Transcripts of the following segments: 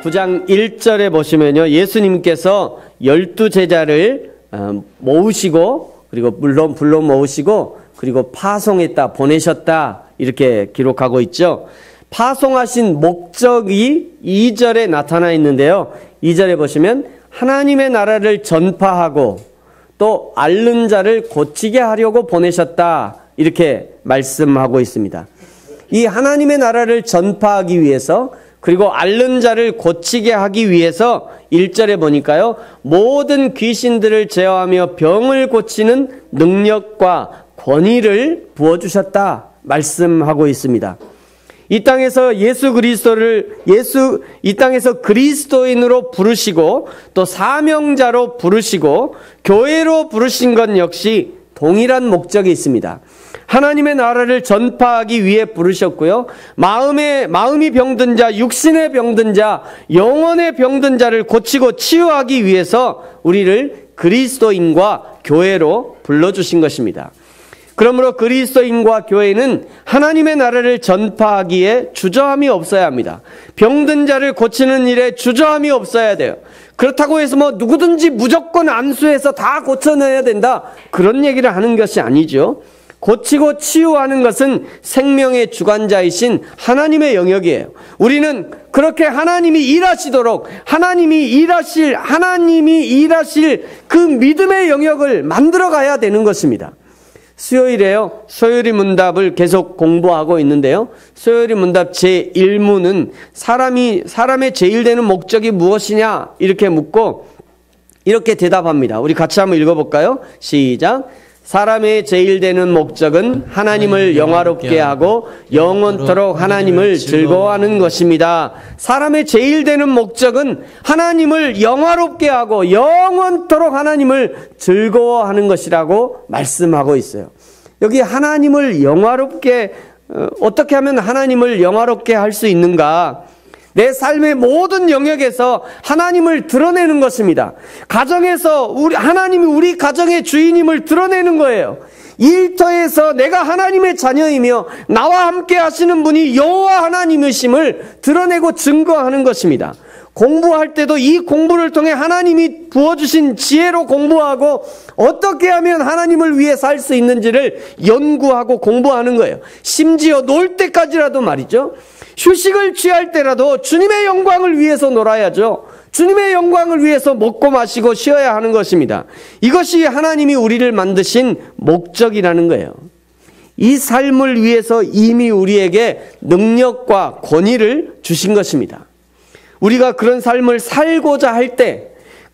9장 1절에 보시면요, 예수님께서 12제자를 모으시고, 그리고 물론 불러 모으시고, 그리고 파송했다, 보내셨다, 이렇게 기록하고 있죠. 파송하신 목적이 2절에 나타나 있는데요, 2절에 보시면 하나님의 나라를 전파하고 또 앓는 자를 고치게 하려고 보내셨다, 이렇게 말씀하고 있습니다. 이 하나님의 나라를 전파하기 위해서, 그리고 앓는 자를 고치게 하기 위해서 1절에 보니까요, 모든 귀신들을 제어하며 병을 고치는 능력과 권위를 부어주셨다 말씀하고 있습니다. 이 땅에서 이 땅에서 그리스도인으로 부르시고 또 사명자로 부르시고 교회로 부르신 것 역시 동일한 목적이 있습니다. 하나님의 나라를 전파하기 위해 부르셨고요, 마음이 병든 자, 육신의 병든 자, 영혼의 병든 자를 고치고 치유하기 위해서 우리를 그리스도인과 교회로 불러주신 것입니다. 그러므로 그리스도인과 교회는 하나님의 나라를 전파하기에 주저함이 없어야 합니다. 병든 자를 고치는 일에 주저함이 없어야 돼요. 그렇다고 해서 누구든지 무조건 안수해서 다 고쳐내야 된다, 그런 얘기를 하는 것이 아니죠. 고치고 치유하는 것은 생명의 주관자이신 하나님의 영역이에요. 우리는 그렇게 하나님이 일하시도록 하나님이 일하실 그 믿음의 영역을 만들어 가야 되는 것입니다. 수요일에요, 소요리 문답을 계속 공부하고 있는데요, 소요리 문답 제1문은 사람의 제일 되는 목적이 무엇이냐, 이렇게 묻고 이렇게 대답합니다. 우리 같이 한번 읽어볼까요? 시작. 사람의 제일 되는 목적은 하나님을 영화롭게 하고 영원토록 하나님을 즐거워하는 것입니다. 사람의 제일 되는 목적은 하나님을 영화롭게 하고 영원토록 하나님을 즐거워하는 것이라고 말씀하고 있어요. 여기 하나님을 영화롭게, 어떻게 하면 하나님을 영화롭게 할 수 있는가? 내 삶의 모든 영역에서 하나님을 드러내는 것입니다. 가정에서 하나님이 우리 가정의 주인임을 드러내는 거예요. 일터에서 내가 하나님의 자녀이며 나와 함께 하시는 분이 여호와 하나님이심을 드러내고 증거하는 것입니다. 공부할 때도 이 공부를 통해 하나님이 부어주신 지혜로 공부하고 어떻게 하면 하나님을 위해 살 수 있는지를 연구하고 공부하는 거예요. 심지어 놀 때까지라도 말이죠. 휴식을 취할 때라도 주님의 영광을 위해서 놀아야죠. 주님의 영광을 위해서 먹고 마시고 쉬어야 하는 것입니다. 이것이 하나님이 우리를 만드신 목적이라는 거예요. 이 삶을 위해서 이미 우리에게 능력과 권위를 주신 것입니다. 우리가 그런 삶을 살고자 할 때,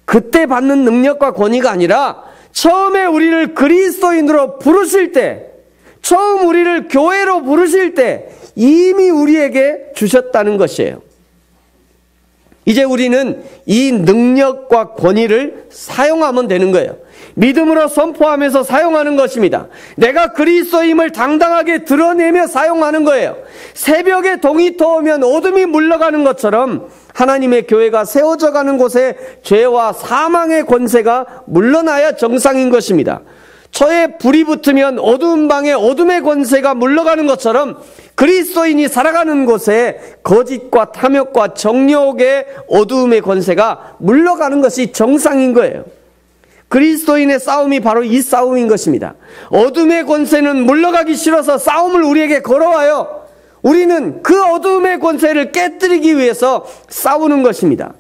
그때 받는 능력과 권위가 아니라 처음에 우리를 그리스도인으로 부르실 때, 처음 우리를 교회로 부르실 때 이미 우리에게 주셨다는 것이에요. 이제 우리는 이 능력과 권위를 사용하면 되는 거예요. 믿음으로 선포하면서 사용하는 것입니다. 내가 그리스도임을 당당하게 드러내며 사용하는 거예요. 새벽에 동이 터오면 어둠이 물러가는 것처럼 하나님의 교회가 세워져 가는 곳에 죄와 사망의 권세가 물러나야 정상인 것입니다. 저에 불이 붙으면 어두운 방에 어둠의 권세가 물러가는 것처럼 그리스도인이 살아가는 곳에 거짓과 탐욕과 정욕의 어두움의 권세가 물러가는 것이 정상인 거예요. 그리스도인의 싸움이 바로 이 싸움인 것입니다. 어둠의 권세는 물러가기 싫어서 싸움을 우리에게 걸어와요. 우리는 그 어둠의 권세를 깨뜨리기 위해서 싸우는 것입니다.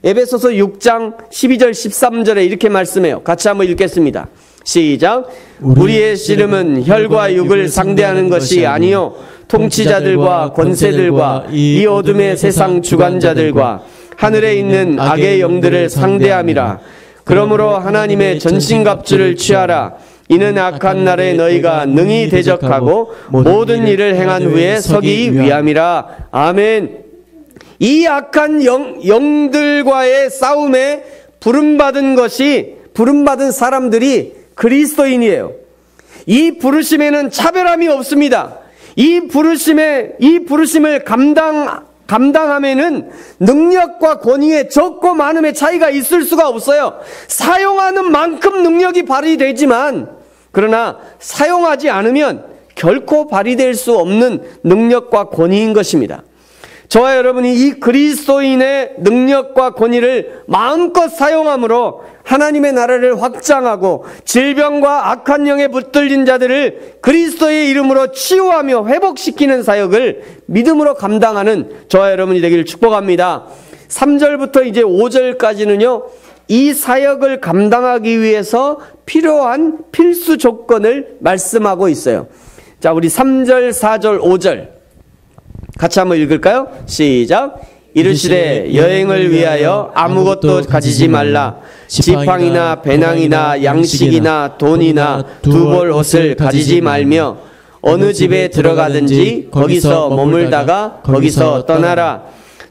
에베소서 6장 12절 13절에 이렇게 말씀해요. 같이 한번 읽겠습니다. 시작. 우리의 씨름은 혈과 육을 상대하는 것이 아니요 통치자들과 권세들과 이 어둠의 세상 주관자들과 하늘에 있는 악의 영들을 상대함이라. 그러므로 하나님의 전신갑주를 취하라. 이는 악한 날에 너희가 능히 대적하고 모든 일을 행한 후에 서기 위함이라. 아멘. 이 악한 영들과의 싸움에 부름받은 사람들이 그리스도인이에요. 이 부르심에는 차별함이 없습니다. 이 부르심을 감당하면은 능력과 권위의 적고 많음의 차이가 있을 수가 없어요. 사용하는 만큼 능력이 발휘되지만, 그러나 사용하지 않으면 결코 발휘될 수 없는 능력과 권위인 것입니다. 저와 여러분이 이 그리스도인의 능력과 권위를 마음껏 사용함으로 하나님의 나라를 확장하고 질병과 악한 영에 붙들린 자들을 그리스도의 이름으로 치유하며 회복시키는 사역을 믿음으로 감당하는 저와 여러분이 되기를 축복합니다. 3절부터 이제 5절까지는요, 이 사역을 감당하기 위해서 필요한 필수 조건을 말씀하고 있어요. 자, 우리 3절, 4절, 5절 같이 한번 읽을까요? 시작. 이르시되 여행을 위하여 아무것도 가지지 말라. 지팡이나 배낭이나 양식이나 돈이나 두 벌 옷을 가지지 말며 어느 집에 들어가든지 거기서 머물다가 거기서 떠나라.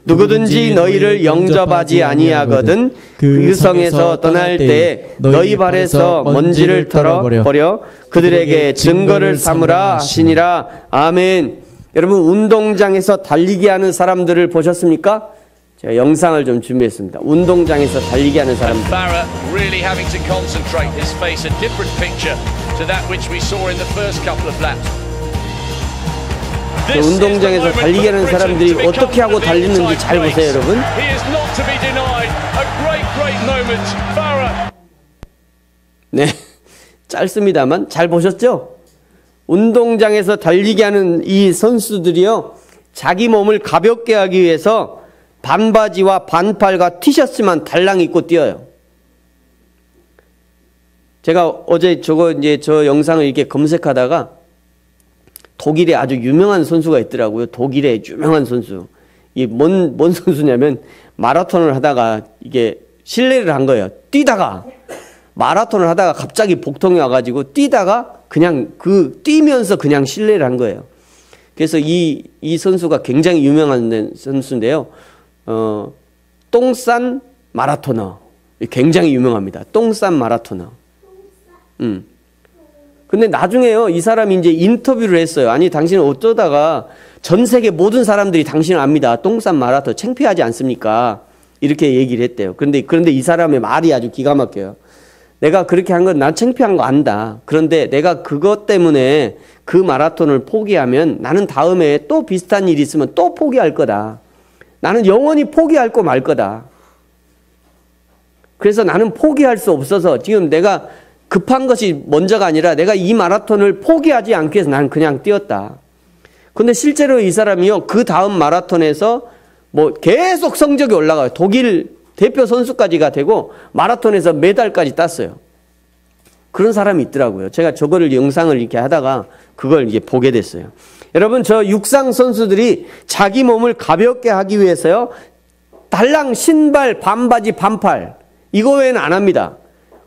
누구든지 너희를 영접하지 아니하거든 그 성에서 떠날 때 너희 발에서 먼지를 털어버려 그들에게 증거를 삼으라 하시니라. 아멘. 여러분, 운동장에서 달리기 하는 사람들을 보셨습니까? 제가 영상을 좀 준비했습니다. 운동장에서 달리기 하는 사람들. Barra really having to concentrate this face a different picture to that which we saw in the first couple of laps. 운동장에서 달리기 하는 사람들이 어떻게 하고 달리는지 잘 보세요, 여러분. 네, 짧습니다만 잘 보셨죠? 운동장에서 달리기 하는 이 선수들이요, 자기 몸을 가볍게 하기 위해서 반바지와 반팔과 티셔츠만 달랑 입고 뛰어요. 제가 어제 저 영상을 이렇게 검색하다가 독일에 아주 유명한 선수가 있더라고요. 독일의 유명한 선수. 이 뭔 선수냐면 마라톤을 하다가 이게 실례를 한 거예요. 뛰다가 마라톤을 하다가 갑자기 복통이 와가지고 뛰다가 그냥 뛰면서 그냥 실례를 한 거예요. 그래서 이 선수가 굉장히 유명한 선수인데요. 똥싼 마라토너. 굉장히 유명합니다. 똥싼 마라토너. 근데 나중에요, 이 사람이 이제 인터뷰를 했어요. 아니, 당신은 어쩌다가 전 세계 모든 사람들이 당신을 압니다. 똥싼 마라토너 창피하지 않습니까? 이렇게 얘기를 했대요. 그런데 이 사람의 말이 아주 기가 막혀요. 내가 그렇게 한 건 난 창피한 거 안다. 그런데 내가 그것 때문에 그 마라톤을 포기하면 나는 다음에 또 비슷한 일이 있으면 또 포기할 거다. 나는 영원히 포기할 거 말 거다. 그래서 나는 포기할 수 없어서 지금 내가 급한 것이 먼저가 아니라 내가 이 마라톤을 포기하지 않기 위해서 나는 그냥 뛰었다. 근데 실제로 이 사람이요, 그 다음 마라톤에서 뭐 계속 성적이 올라가요. 독일 대표 선수까지가 되고 마라톤에서 메달까지 땄어요. 그런 사람이 있더라고요. 제가 저거를 영상을 이렇게 하다가 그걸 이제 보게 됐어요. 여러분, 저 육상 선수들이 자기 몸을 가볍게 하기 위해서요, 달랑 신발, 반바지, 반팔 이거 외에는 안 합니다.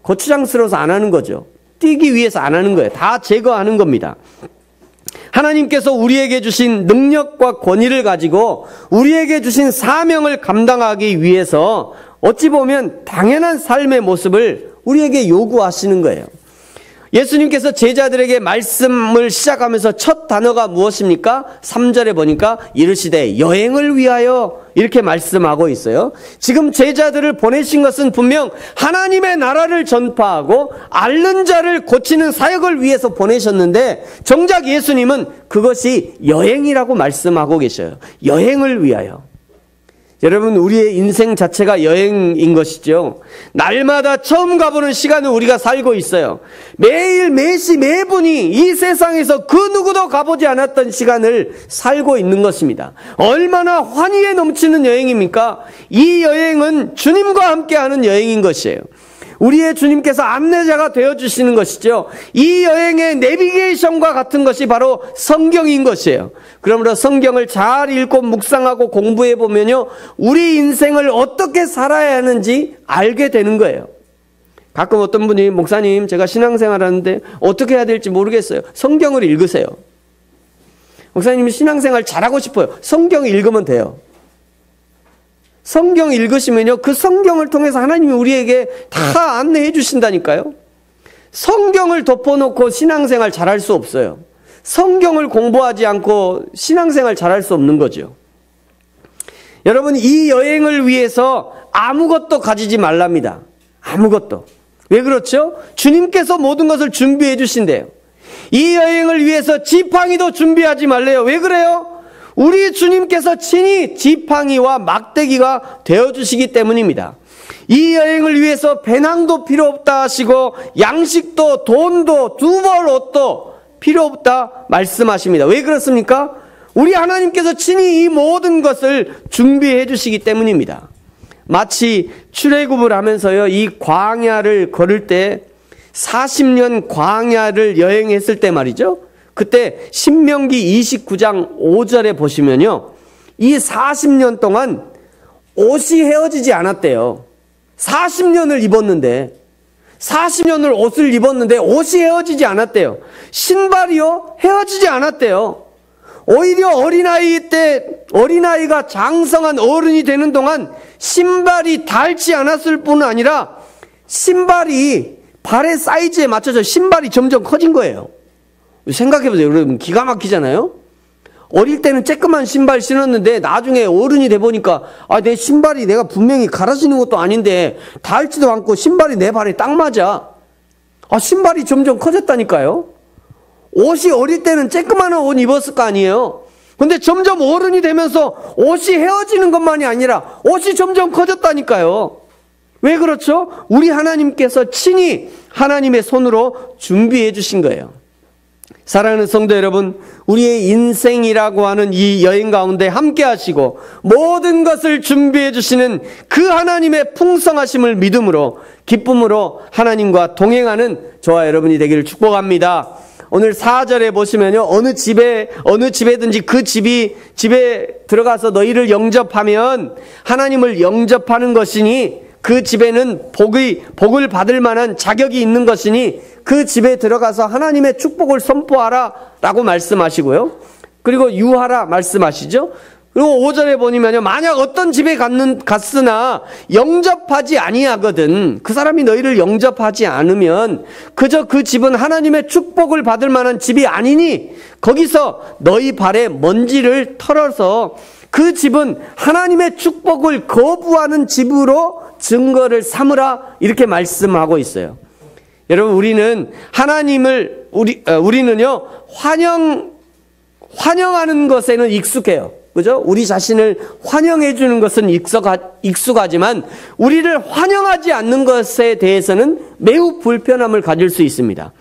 거추장스러워서 안 하는 거죠. 뛰기 위해서 안 하는 거예요. 다 제거하는 겁니다. 하나님께서 우리에게 주신 능력과 권위를 가지고 우리에게 주신 사명을 감당하기 위해서 어찌 보면 당연한 삶의 모습을 우리에게 요구하시는 거예요. 예수님께서 제자들에게 말씀을 시작하면서 첫 단어가 무엇입니까? 3절에 보니까 이르시되 여행을 위하여 이렇게 말씀하고 있어요. 지금 제자들을 보내신 것은 분명 하나님의 나라를 전파하고 앓는 자를 고치는 사역을 위해서 보내셨는데 정작 예수님은 그것이 여행이라고 말씀하고 계셔요. 여행을 위하여. 여러분, 우리의 인생 자체가 여행인 것이죠. 날마다 처음 가보는 시간을 우리가 살고 있어요. 매일 매시 매분이 이 세상에서 그 누구도 가보지 않았던 시간을 살고 있는 것입니다. 얼마나 환희에 넘치는 여행입니까? 이 여행은 주님과 함께하는 여행인 것이에요. 우리의 주님께서 안내자가 되어주시는 것이죠. 이 여행의 내비게이션과 같은 것이 바로 성경인 것이에요. 그러므로 성경을 잘 읽고 묵상하고 공부해보면요, 우리 인생을 어떻게 살아야 하는지 알게 되는 거예요. 가끔 어떤 분이 목사님, 제가 신앙생활 하는데 어떻게 해야 될지 모르겠어요. 성경을 읽으세요. 목사님이 신앙생활 잘하고 싶어요. 성경 읽으면 돼요. 성경 읽으시면요, 그 성경을 통해서 하나님이 우리에게 다 안내해 주신다니까요. 성경을 덮어놓고 신앙생활 잘할 수 없어요. 성경을 공부하지 않고 신앙생활 잘할 수 없는 거죠. 여러분, 이 여행을 위해서 아무것도 가지지 말랍니다. 아무것도. 왜 그렇죠? 주님께서 모든 것을 준비해 주신대요. 이 여행을 위해서 지팡이도 준비하지 말래요. 왜 그래요? 우리 주님께서 친히 지팡이와 막대기가 되어주시기 때문입니다. 이 여행을 위해서 배낭도 필요 없다 하시고 양식도 돈도 두 벌 옷도 필요 없다 말씀하십니다. 왜 그렇습니까? 우리 하나님께서 친히 이 모든 것을 준비해 주시기 때문입니다. 마치 출애굽을 하면서요, 이 광야를 걸을 때 40년 광야를 여행했을 때 말이죠. 그때 신명기 29장 5절에 보시면요, 이 40년 동안 옷이 헤어지지 않았대요. 40년을 입었는데, 40년을 옷을 입었는데 옷이 헤어지지 않았대요. 신발이요, 헤어지지 않았대요. 오히려 어린아이가 장성한 어른이 되는 동안 신발이 닳지 않았을 뿐 아니라 신발이 발의 사이즈에 맞춰서 신발이 점점 커진 거예요. 생각해보세요. 여러분, 기가 막히잖아요? 어릴 때는 쬐끄만 신발 신었는데 나중에 어른이 돼 보니까 내 신발이 내가 분명히 갈아지는 것도 아닌데 닳지도 않고 신발이 내 발에 딱 맞아. 신발이 점점 커졌다니까요. 옷이 어릴 때는 쬐끄만한 옷 입었을 거 아니에요. 근데 점점 어른이 되면서 옷이 헤어지는 것만이 아니라 옷이 점점 커졌다니까요. 왜 그렇죠? 우리 하나님께서 친히 하나님의 손으로 준비해 주신 거예요. 사랑하는 성도 여러분, 우리의 인생이라고 하는 이 여행 가운데 함께 하시고 모든 것을 준비해 주시는 그 하나님의 풍성하심을 믿음으로 기쁨으로 하나님과 동행하는 저와 여러분이 되기를 축복합니다. 오늘 4절에 보시면요, 어느 집에든지 그 집에 들어가서 너희를 영접하면 하나님을 영접하는 것이니 그 집에는 복을 받을 만한 자격이 있는 것이니 그 집에 들어가서 하나님의 축복을 선포하라 라고 말씀하시고요. 그리고 유하라 말씀하시죠. 그리고 5절에 보니면요, 만약 어떤 집에 갔으나 영접하지 아니하거든, 그 사람이 너희를 영접하지 않으면 그저 그 집은 하나님의 축복을 받을 만한 집이 아니니 거기서 너희 발에 먼지를 털어서 그 집은 하나님의 축복을 거부하는 집으로 증거를 삼으라, 이렇게 말씀하고 있어요. 여러분, 우리는 우리는요, 환영하는 것에는 익숙해요. 그죠? 우리 자신을 환영해 주는 것은 익숙하지만 우리를 환영하지 않는 것에 대해서는 매우 불편함을 가질 수 있습니다.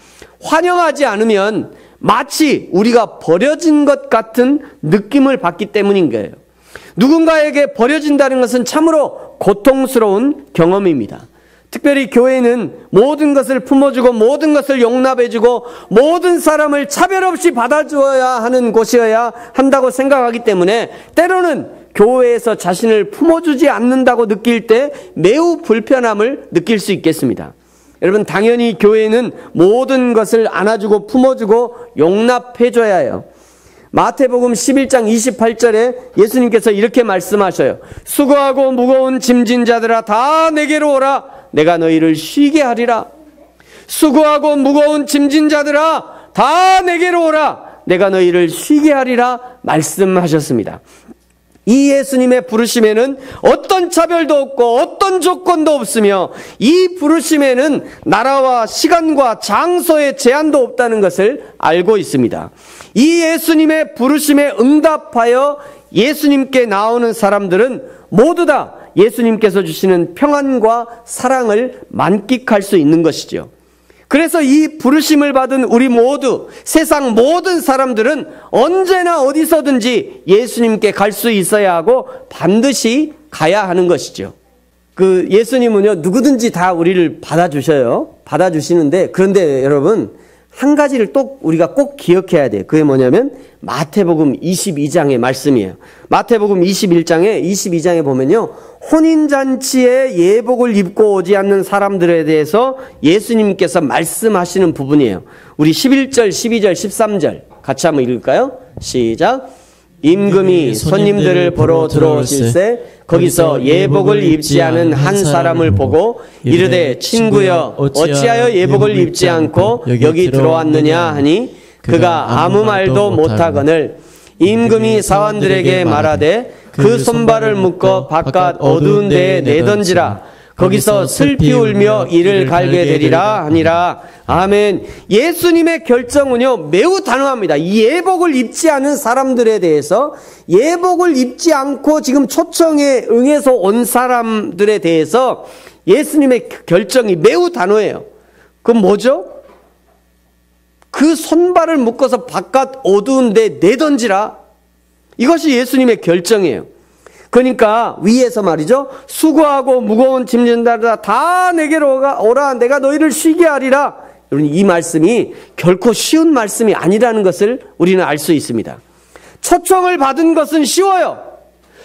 환영하지 않으면 마치 우리가 버려진 것 같은 느낌을 받기 때문인 거예요. 누군가에게 버려진다는 것은 참으로 고통스러운 경험입니다. 특별히 교회는 모든 것을 품어주고 모든 것을 용납해주고 모든 사람을 차별 없이 받아주어야 하는 곳이어야 한다고 생각하기 때문에 때로는 교회에서 자신을 품어주지 않는다고 느낄 때 매우 불편함을 느낄 수 있겠습니다. 여러분, 당연히 교회는 모든 것을 안아주고 품어주고 용납해줘야 해요. 마태복음 11장 28절에 예수님께서 이렇게 말씀하셔요. 수고하고 무거운 짐진 자들아 다 내게로 오라, 내가 너희를 쉬게 하리라. 수고하고 무거운 짐진 자들아 다 내게로 오라, 내가 너희를 쉬게 하리라 말씀하셨습니다. 이 예수님의 부르심에는 어떤 차별도 없고 어떤 조건도 없으며 이 부르심에는 나라와 시간과 장소의 제한도 없다는 것을 알고 있습니다. 이 예수님의 부르심에 응답하여 예수님께 나오는 사람들은 모두 다 예수님께서 주시는 평안과 사랑을 만끽할 수 있는 것이죠. 그래서 이 부르심을 받은 우리 모두, 세상 모든 사람들은 언제나 어디서든지 예수님께 갈 수 있어야 하고 반드시 가야 하는 것이죠. 그 예수님은요, 누구든지 다 우리를 받아주시는데, 그런데 여러분, 한 가지를 또 우리가 꼭 기억해야 돼요. 그게 뭐냐면 마태복음 22장의 말씀이에요. 마태복음 22장에 보면요, 혼인잔치에 예복을 입고 오지 않는 사람들에 대해서 예수님께서 말씀하시는 부분이에요. 우리 11절, 12절, 13절 같이 한번 읽을까요? 시작. 임금이 손님들을 보러 들어오실새 거기서 예복을 입지 않은 한 사람을 보고 이르되 친구여 어찌하여 예복을 입지 않고 여기 들어왔느냐 하니 그가 아무 말도 못하거늘 임금이 사원들에게 말하되 그 손발을 묶어 바깥 어두운 데에 내던지라. 거기서 슬피 울며 이를 갈게 되리라 하니라. 아멘. 예수님의 결정은요 매우 단호합니다. 이 예복을 입지 않은 사람들에 대해서, 예복을 입지 않고 지금 초청에 응해서 온 사람들에 대해서 예수님의 결정이 매우 단호해요. 그건 뭐죠? 그 손발을 묶어서 바깥 어두운 데 내던지라. 이것이 예수님의 결정이에요. 그러니까 위에서 말이죠, 수고하고 무거운 짐진 자들아 다 내게로 오라, 내가 너희를 쉬게 하리라. 여러분, 이 말씀이 결코 쉬운 말씀이 아니라는 것을 우리는 알 수 있습니다. 초청을 받은 것은 쉬워요.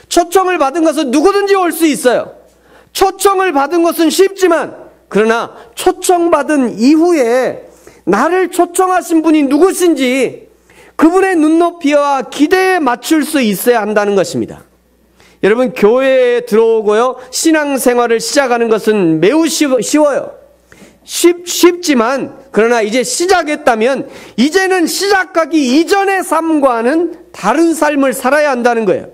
초청을 받은 것은 누구든지 올 수 있어요. 초청을 받은 것은 쉽지만, 그러나 초청받은 이후에 나를 초청하신 분이 누구신지 그분의 눈높이와 기대에 맞출 수 있어야 한다는 것입니다. 여러분, 교회에 들어오고요 신앙생활을 시작하는 것은 매우 쉬워요. 쉽지만, 그러나 이제 시작했다면 이제는 시작하기 이전의 삶과는 다른 삶을 살아야 한다는 거예요.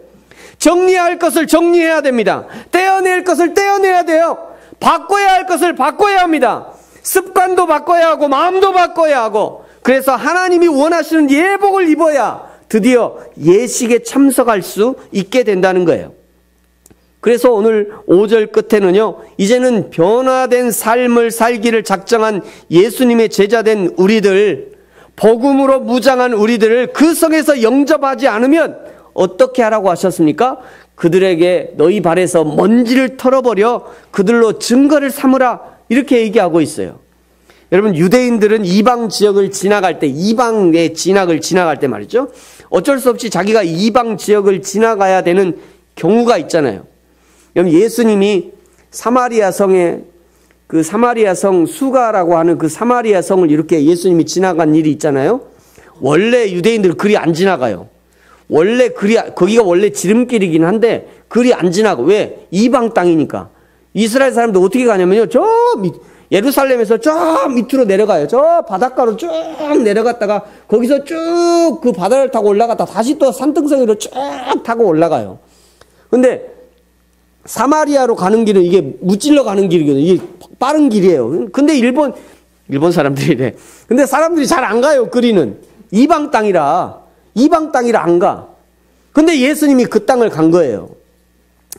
정리할 것을 정리해야 됩니다. 떼어낼 것을 떼어내야 돼요. 바꿔야 할 것을 바꿔야 합니다. 습관도 바꿔야 하고 마음도 바꿔야 하고, 그래서 하나님이 원하시는 예복을 입어야 드디어 예식에 참석할 수 있게 된다는 거예요. 그래서 오늘 5절 끝에는요, 이제는 변화된 삶을 살기를 작정한 예수님의 제자된 우리들, 복음으로 무장한 우리들을 그 성에서 영접하지 않으면 어떻게 하라고 하셨습니까? 그들에게 너희 발에서 먼지를 털어버려 그들로 증거를 삼으라, 이렇게 얘기하고 있어요. 여러분, 유대인들은 이방 지역을 지나갈 때, 이방의 진학을 지나갈 때 말이죠, 어쩔 수 없이 자기가 이방 지역을 지나가야 되는 경우가 있잖아요. 여러분, 예수님이 사마리아 성에, 그 사마리아 성 수가라고 하는 그 사마리아 성을 이렇게 예수님이 지나간 일이 있잖아요. 원래 유대인들은 그리 안 지나가요. 원래 거기가 원래 지름길이긴 한데 그리 안 지나가. 왜? 이방 땅이니까. 이스라엘 사람들 어떻게 가냐면요, 예루살렘에서 저 밑으로 내려가요. 저 바닷가로 쭉 내려갔다가 거기서 쭉 그 바다를 타고 올라갔다 다시 또 산등성이로 쭉 타고 올라가요. 근데 사마리아로 가는 길은 이게 무찔러 가는 길이거든요. 이게 빠른 길이에요. 근데 일본 사람들이래. 근데 사람들이 잘 안 가요. 그리는 이방 땅이라 안 가. 근데 예수님이 그 땅을 간 거예요.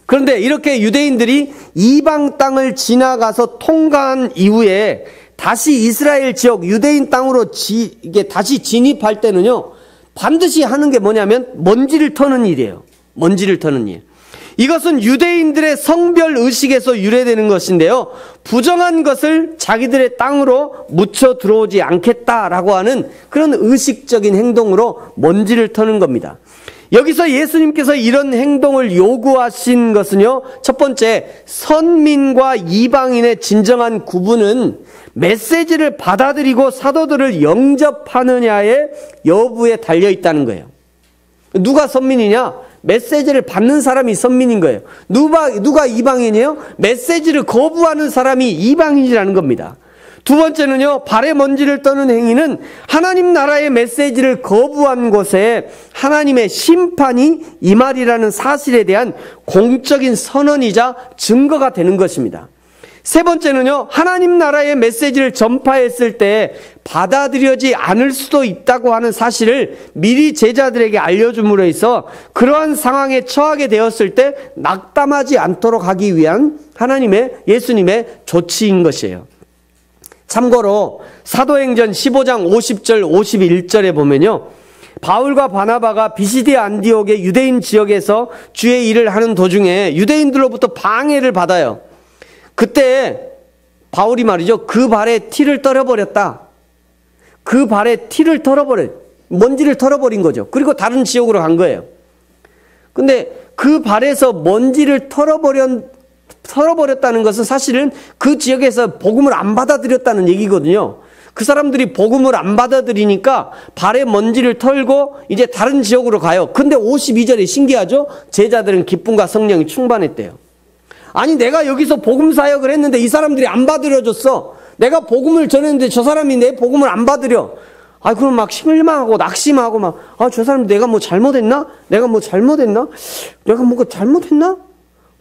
그런데 이렇게 유대인들이 이방 땅을 지나가서 통과한 이후에 다시 이스라엘 지역 유대인 땅으로 이게 다시 진입할 때는요, 반드시 하는 게 뭐냐면 먼지를 터는 일이에요. 먼지를 터는 일. 이것은 유대인들의 성별 의식에서 유래되는 것인데요, 부정한 것을 자기들의 땅으로 묻혀 들어오지 않겠다라고 하는 그런 의식적인 행동으로 먼지를 터는 겁니다. 여기서 예수님께서 이런 행동을 요구하신 것은요, 첫 번째, 선민과 이방인의 진정한 구분은 메시지를 받아들이고 사도들을 영접하느냐의 여부에 달려 있다는 거예요. 누가 선민이냐? 메시지를 받는 사람이 선민인 거예요. 누가 이방인이에요? 메시지를 거부하는 사람이 이방인이라는 겁니다. 두 번째는요, 발에 먼지를 떠는 행위는 하나님 나라의 메시지를 거부한 곳에 하나님의 심판이 임하리라는 사실에 대한 공적인 선언이자 증거가 되는 것입니다. 세 번째는요, 하나님 나라의 메시지를 전파했을 때 받아들여지지 않을 수도 있다고 하는 사실을 미리 제자들에게 알려줌으로 해서 그러한 상황에 처하게 되었을 때 낙담하지 않도록 하기 위한 예수님의 조치인 것이에요. 참고로 사도행전 15장 50절 51절에 보면요, 바울과 바나바가 비시디아 안디옥의 유대인 지역에서 주의 일을 하는 도중에 유대인들로부터 방해를 받아요. 그때 바울이 말이죠, 그 발에 티를 떨어버렸다. 그 발에 티를 먼지를 털어버린 거죠. 그리고 다른 지역으로 간 거예요. 근데 그 발에서 먼지를 털어버렸다는 것은 사실은 그 지역에서 복음을 안 받아들였다는 얘기거든요. 그 사람들이 복음을 안 받아들이니까 발에 먼지를 털고 이제 다른 지역으로 가요. 근데 52절에 신기하죠? 제자들은 기쁨과 성령이 충만했대요. 아니, 내가 여기서 복음 사역을 했는데 이 사람들이 안 받아들여줬어. 내가 복음을 전했는데 저 사람이 내 복음을 안 받아들여. 그럼 막 실망하고 낙심하고 저 사람 내가 뭐 잘못했나? 내가 뭔가 잘못했나?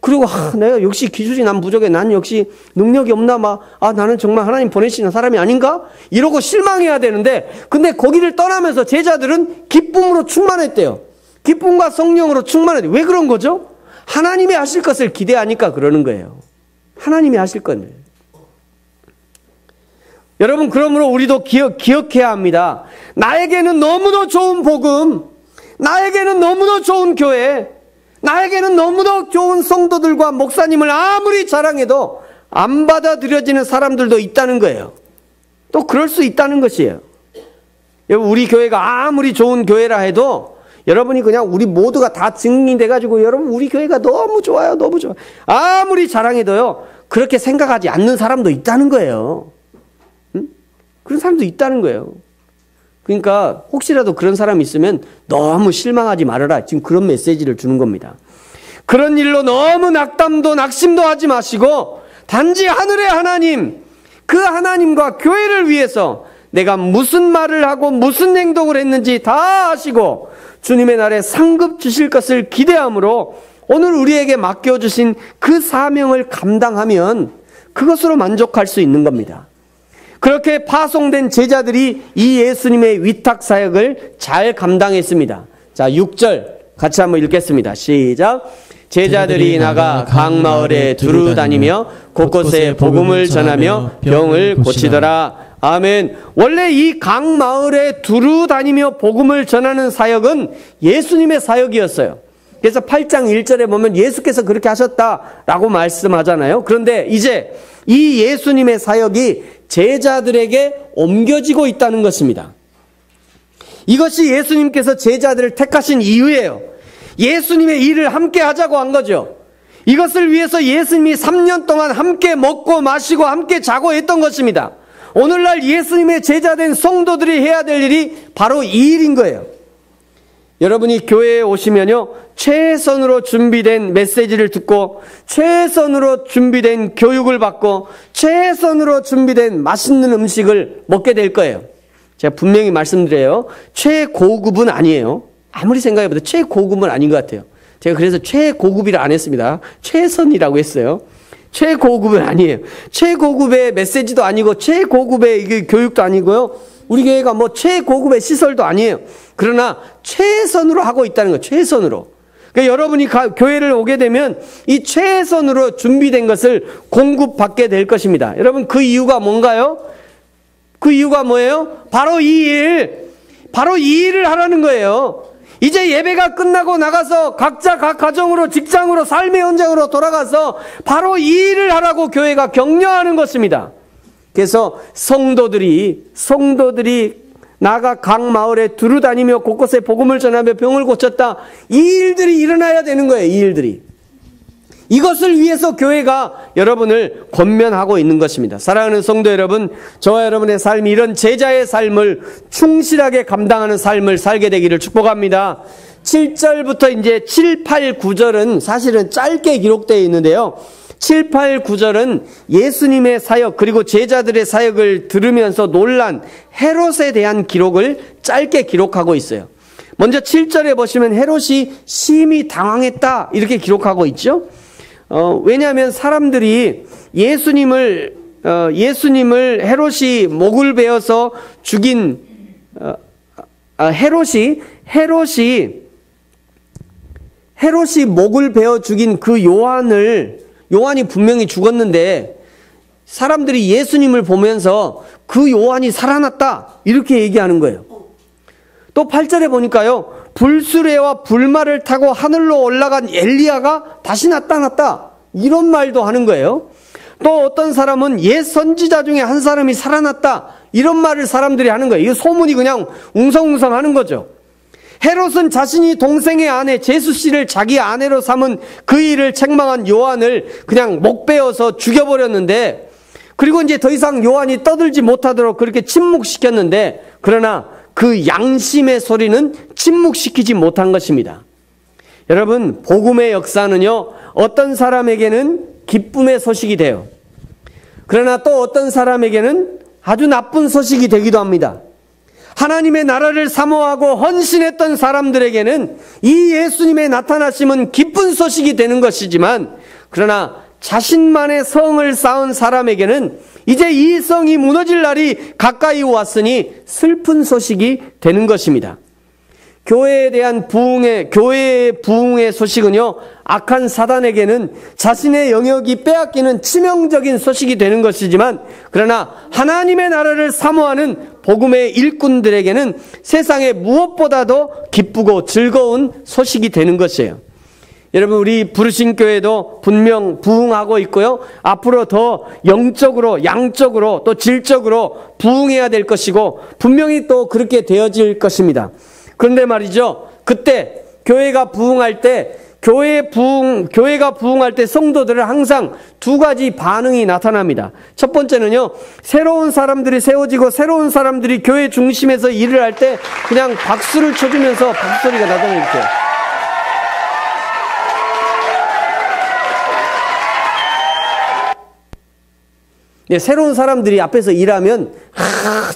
그리고 내가 역시 기술이 난 부족해. 난 역시 능력이 없나 봐. 나는 정말 하나님 보내시는 사람이 아닌가? 이러고 실망해야 되는데, 근데 거기를 떠나면서 제자들은 기쁨으로 충만했대요. 기쁨과 성령으로 충만했대요. 왜 그런 거죠? 하나님이 하실 것을 기대하니까 그러는 거예요. 하나님이 하실 건데. 여러분, 그러므로 우리도 기억해야 합니다. 나에게는 너무도 좋은 복음, 나에게는 너무도 좋은 교회, 나에게는 너무도 좋은 성도들과 목사님을 아무리 자랑해도 안 받아들여지는 사람들도 있다는 거예요. 또 그럴 수 있다는 것이에요. 여러분, 우리 교회가 아무리 좋은 교회라 해도 여러분이 그냥 우리 모두가 다 증인이 돼가지고 여러분 우리 교회가 너무 좋아요, 너무 좋아요. 아무리 자랑해도요, 그렇게 생각하지 않는 사람도 있다는 거예요. 응? 그런 사람도 있다는 거예요. 그러니까 혹시라도 그런 사람이 있으면 너무 실망하지 말아라. 지금 그런 메시지를 주는 겁니다. 그런 일로 너무 낙담도 낙심도 하지 마시고 단지 하늘의 하나님, 그 하나님과 교회를 위해서 내가 무슨 말을 하고 무슨 행동을 했는지 다 아시고 주님의 날에 상급 주실 것을 기대함으로 오늘 우리에게 맡겨주신 그 사명을 감당하면 그것으로 만족할 수 있는 겁니다. 그렇게 파송된 제자들이 이 예수님의 위탁 사역을 잘 감당했습니다. 자, 6절 같이 한번 읽겠습니다. 시작. 제자들이 나가 각 마을에 두루 다니며 곳곳에 복음을 전하며 병을 고치더라. 아멘. 원래 이 각 마을에 두루 다니며 복음을 전하는 사역은 예수님의 사역이었어요. 그래서 8장 1절에 보면 예수께서 그렇게 하셨다라고 말씀하잖아요. 그런데 이제 이 예수님의 사역이 제자들에게 옮겨지고 있다는 것입니다. 이것이 예수님께서 제자들을 택하신 이유예요. 예수님의 일을 함께 하자고 한 거죠. 이것을 위해서 예수님이 3년 동안 함께 먹고 마시고 함께 자고 했던 것입니다. 오늘날 예수님의 제자된 성도들이 해야 될 일이 바로 이 일인 거예요. 여러분이 교회에 오시면요, 최선으로 준비된 메시지를 듣고 최선으로 준비된 교육을 받고 최선으로 준비된 맛있는 음식을 먹게 될 거예요. 제가 분명히 말씀드려요. 최고급은 아니에요. 아무리 생각해봐도 최고급은 아닌 것 같아요. 제가 그래서 최고급이라 안 했습니다. 최선이라고 했어요. 최고급은 아니에요. 최고급의 메시지도 아니고 최고급의 이게 교육도 아니고요. 우리 교회가 뭐 최고급의 시설도 아니에요. 그러나 최선으로 하고 있다는 거예요. 최선으로. 그러니까 여러분이 교회를 오게 되면 이 최선으로 준비된 것을 공급받게 될 것입니다. 여러분, 그 이유가 뭔가요? 그 이유가 뭐예요? 바로 이 일을 하라는 거예요. 이제 예배가 끝나고 나가서 각자 각 가정으로, 직장으로, 삶의 현장으로 돌아가서 바로 이 일을 하라고 교회가 격려하는 것입니다. 그래서 성도들이 나가 각 마을에 두루 다니며 곳곳에 복음을 전하며 병을 고쳤다. 이 일들이 일어나야 되는 거예요. 이 일들이. 이것을 위해서 교회가 여러분을 권면하고 있는 것입니다. 사랑하는 성도 여러분, 저와 여러분의 삶이 이런 제자의 삶을 충실하게 감당하는 삶을 살게 되기를 축복합니다. 7절부터 이제 7, 8, 9절은 사실은 짧게 기록되어 있는데요. 7, 8, 9절은 예수님의 사역 그리고 제자들의 사역을 들으면서 놀란 헤롯에 대한 기록을 짧게 기록하고 있어요. 먼저 7절에 보시면 헤롯이 심히 당황했다 이렇게 기록하고 있죠. 왜냐하면 사람들이 예수님을 헤롯이 목을 베어서 죽인 헤롯이 목을 베어 죽인 그 요한이 분명히 죽었는데 사람들이 예수님을 보면서 그 요한이 살아났다 이렇게 얘기하는 거예요. 또 8절에 보니까요, 불수레와 불말을 타고 하늘로 올라간 엘리야가 다시 나타났다 이런 말도 하는 거예요. 또 어떤 사람은 옛 선지자 중에 한 사람이 살아났다 이런 말을 사람들이 하는 거예요. 이 소문이 그냥 웅성웅성 하는 거죠. 헤롯은 자신이 동생의 아내 제수씨를 자기 아내로 삼은 그 일을 책망한 요한을 그냥 목 베어서 죽여버렸는데, 그리고 이제 더 이상 요한이 떠들지 못하도록 그렇게 침묵시켰는데, 그러나 그 양심의 소리는 침묵시키지 못한 것입니다. 여러분, 복음의 역사는요, 어떤 사람에게는 기쁨의 소식이 돼요. 그러나 또 어떤 사람에게는 아주 나쁜 소식이 되기도 합니다. 하나님의 나라를 사모하고 헌신했던 사람들에게는 이 예수님의 나타나심은 기쁜 소식이 되는 것이지만, 그러나 자신만의 성을 쌓은 사람에게는 이제 이 성이 무너질 날이 가까이 왔으니 슬픈 소식이 되는 것입니다. 교회에 대한 교회의 부흥의 소식은요, 악한 사단에게는 자신의 영역이 빼앗기는 치명적인 소식이 되는 것이지만, 그러나 하나님의 나라를 사모하는 복음의 일꾼들에게는 세상에 무엇보다도 기쁘고 즐거운 소식이 되는 것이에요. 여러분, 우리 부르신 교회도 분명 부흥하고 있고요, 앞으로 더 영적으로, 양적으로, 또 질적으로 부흥해야 될 것이고, 분명히 또 그렇게 되어질 것입니다. 그런데 말이죠, 그때 교회가 부흥할 때, 교회가 부흥할 때 성도들은 항상 두 가지 반응이 나타납니다. 첫 번째는요, 새로운 사람들이 세워지고 새로운 사람들이 교회 중심에서 일을 할 때 그냥 박수를 쳐주면서 박수소리가 나잖아요, 이렇게. 네, 새로운 사람들이 앞에서 일하면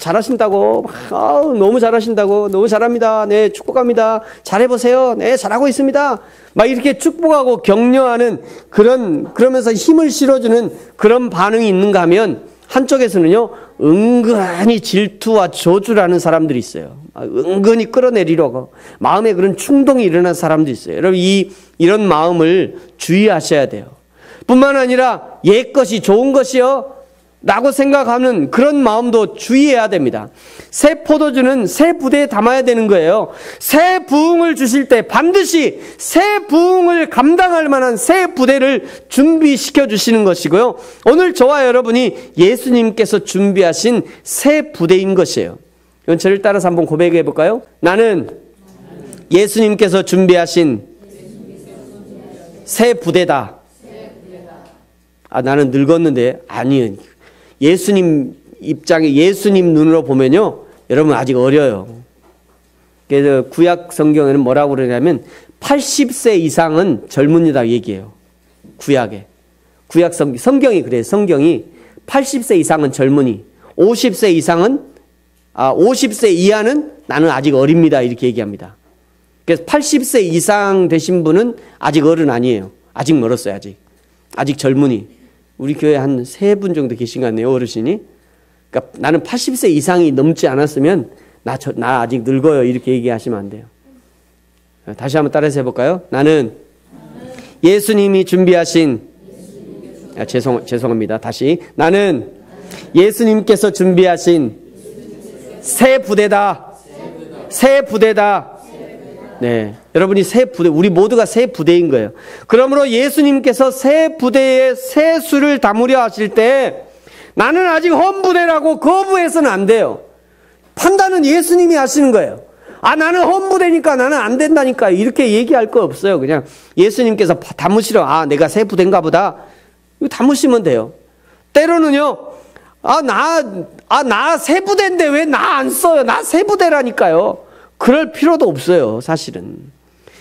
잘하신다고, 너무 잘하신다고, 너무 잘합니다, 네, 축복합니다, 잘해보세요, 네, 잘하고 있습니다, 막 이렇게 축복하고 격려하는 그러면서 힘을 실어주는 그런 반응이 있는가 하면, 한쪽에서는요, 은근히 질투와 저주를 하는 사람들이 있어요. 은근히 끌어내리려고 마음에 그런 충동이 일어난 사람도 있어요. 여러분, 이런 마음을 주의하셔야 돼요. 뿐만 아니라 옛것이 좋은 것이요 라고 생각하는 그런 마음도 주의해야 됩니다. 새 포도주는 새 부대에 담아야 되는 거예요. 새 부흥을 주실 때 반드시 새 부흥을 감당할 만한 새 부대를 준비시켜 주시는 것이고요, 오늘 저와 여러분이 예수님께서 준비하신 새 부대인 것이에요. 이건 저를 따라서 한번 고백해 볼까요? 나는 예수님께서 준비하신 새 부대다. 나는 늙었는데. 아니요, 예수님 입장에, 예수님 눈으로 보면요, 여러분 아직 어려요. 그래서 구약 성경에는 뭐라고 그러냐면 80세 이상은 젊은이다 얘기해요. 구약 성경이 그래요. 성경이 80세 이상은 젊은이, 50세 이상은 50세 이하는 나는 아직 어립니다 이렇게 얘기합니다. 그래서 80세 이상 되신 분은 아직 어른 아니에요. 아직 멀었어요. 아직 젊은이. 우리 교회에 한 3분 정도 계신 것 같네요, 어르신이. 그러니까 나는 80세 이상이 넘지 않았으면 나 아직 늙어요 이렇게 얘기하시면 안 돼요. 다시 한번 따라서 해볼까요? 나는 예수님이 준비하신, 죄송합니다. 다시. 나는 예수님께서 준비하신 새 부대다. 새 부대다. 네, 여러분이 새 부대, 우리 모두가 새 부대인 거예요. 그러므로 예수님께서 새 부대에 새 수를 담으려 하실 때 나는 아직 험부대라고 거부해서는 안 돼요. 판단은 예수님이 하시는 거예요. 나는 험부대니까 나는 안 된다니까 이렇게 얘기할 거 없어요. 그냥 예수님께서 담으시려, 내가 새 부대인가 보다, 이거 담으시면 돼요. 때로는요, 나 새 부대인데 왜 나 안 써요? 나 새 부대라니까요. 그럴 필요도 없어요, 사실은.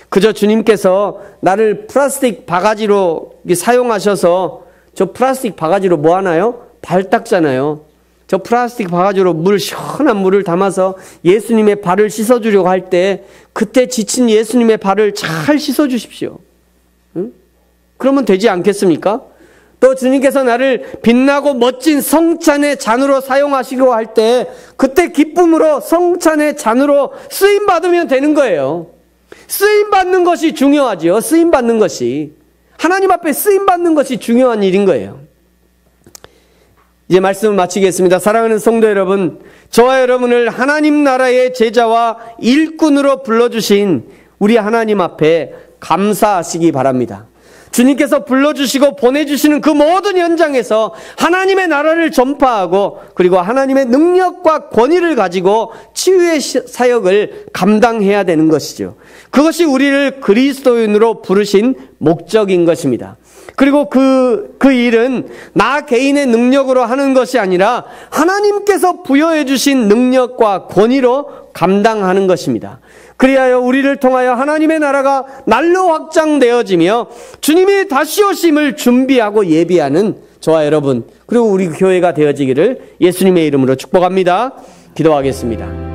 그저 주님께서 나를 플라스틱 바가지로 사용하셔서, 저 플라스틱 바가지로 뭐 하나요? 발 닦잖아요. 저 플라스틱 바가지로 시원한 물을 담아서 예수님의 발을 씻어주려고 할 때, 그때 지친 예수님의 발을 잘 씻어주십시오. 응? 그러면 되지 않겠습니까? 또 주님께서 나를 빛나고 멋진 성찬의 잔으로 사용하시려고 할 때, 그때 기쁨으로 성찬의 잔으로 쓰임받으면 되는 거예요. 쓰임받는 것이 중요하지요. 쓰임받는 것이. 하나님 앞에 쓰임받는 것이 중요한 일인 거예요. 이제 말씀을 마치겠습니다. 사랑하는 성도 여러분, 저와 여러분을 하나님 나라의 제자와 일꾼으로 불러주신 우리 하나님 앞에 감사하시기 바랍니다. 주님께서 불러주시고 보내주시는 그 모든 현장에서 하나님의 나라를 전파하고, 그리고 하나님의 능력과 권위를 가지고 치유의 사역을 감당해야 되는 것이죠. 그것이 우리를 그리스도인으로 부르신 목적인 것입니다. 그리고 그 일은 나 개인의 능력으로 하는 것이 아니라 하나님께서 부여해 주신 능력과 권위로 감당하는 것입니다. 그리하여 우리를 통하여 하나님의 나라가 날로 확장되어지며 주님이 다시 오심을 준비하고 예비하는 저와 여러분, 그리고 우리 교회가 되어지기를 예수님의 이름으로 축복합니다. 기도하겠습니다.